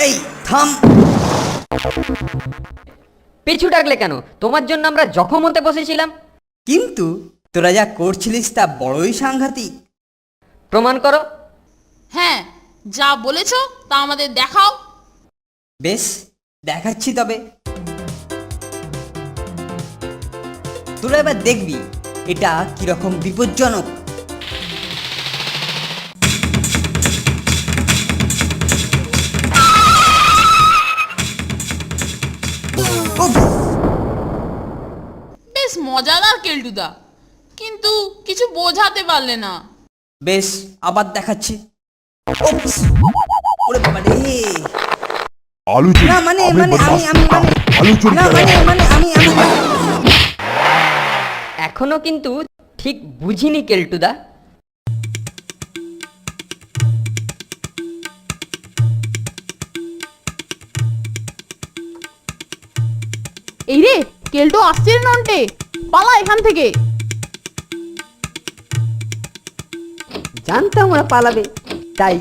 এই থাম। পিছু ডাকলে কেন? তোমার জন্য আমরা জখম হতে বসেছিলাম। কিন্তু তোরা যা করছিলিস তা বড়ই সাংঘাতিক। প্রমাণ করো। হ্যাঁ, যা বলেছ তা আমাদের দেখাও। বেশ, দেখাচ্ছি তবে। তোরা এবার দেখবি এটা কিরকম বিপজ্জনক। উফ! বেশ মজাদার কেলটুদা, কিন্তু কিছু বোঝাতে পারলে না। বেশ, আবার দেখাচ্ছি। উপস! ওরে বাবা রে! आलू चोरी না মানে हमें মানে আমি बर्दाश्त আমি नहीं। মানে आलू चोरी না कर মানে रहा है। মানে আমি এখনো কিন্তু ঠিক বুঝিনি কেলটুদা। এই রে, কেলটো আসছে রে নন্টে, পালা এখান থেকে। জানতাম ওরা পালাবে, তাই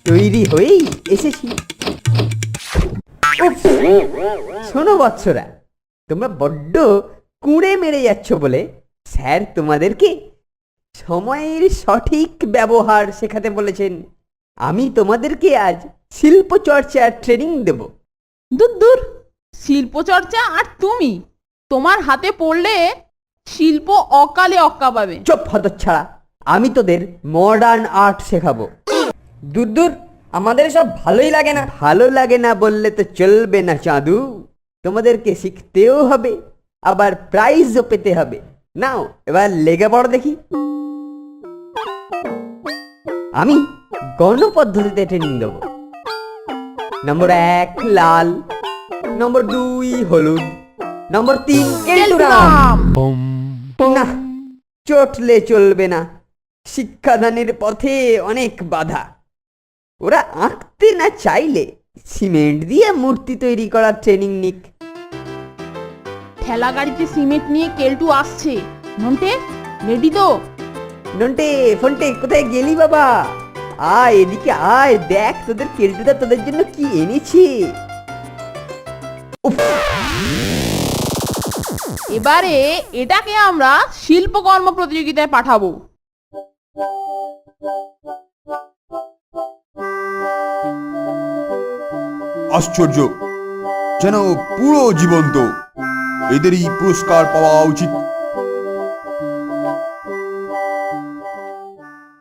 তৈরি হয়েই এসেছি। উফ! শোনো বৎসরা, তোমরা বড্ড কুঁড়ে মেরে যাচ্ছ বলে স্যার তোমাদেরকে সময়ের সঠিক ব্যবহার শেখাতে বলেছেন। আমি তোমাদেরকে আজ শিল্প চর্চার ট্রেনিং দেব। দূর দূর, শিল্পচর্চা আর তুমি, তোমার হাতে পড়লে শিল্প অকালে অক্কা পাবে। চুপ হতচ্ছাড়া, আমি তোদের মডার্ন আর্ট শেখাবো। দূর দূর, আমাদের সব ভালোই লাগে না। ভালো লাগে না বললে তো চলবে না চাঁদু, তোমাদেরকে শিখতেও হবে, আবার প্রাইজও পেতে হবে। নাও এবার লেগে পড়ো দেখি। আমি গণপদ্ধতিতে ট্রেনিং দেবো। নম্বর 1 লাল, নম্বর 2 হলুদ, নম্বর 3 কেলটুরাম। না, চটলে চলবে না, শিক্ষাদানের পথে অনেক বাধা। ওরা আঁকতে না চাইলে সিমেন্ট দিয়ে মূর্তি তৈরি করার ট্রেনিং নিক। ঠেলা গাড়িতে সিমেন্ট নিয়ে কেলটু আসছে। নন্টে, রেডি তো? নন্টে ফন্টে কোথায় গেলি বাবা? আয় এদিকে আয়, দেখ তোদের কেলটুদা তোদের জন্য কি এনেছি। উফ! এবারে এটাকে আমরা শিল্পকর্ম প্রতিযোগিতায় পাঠাবো। আশ্চর্য, যেন পুরো জীবন্ত। এদেরই পুরস্কার পাওয়া উচিত।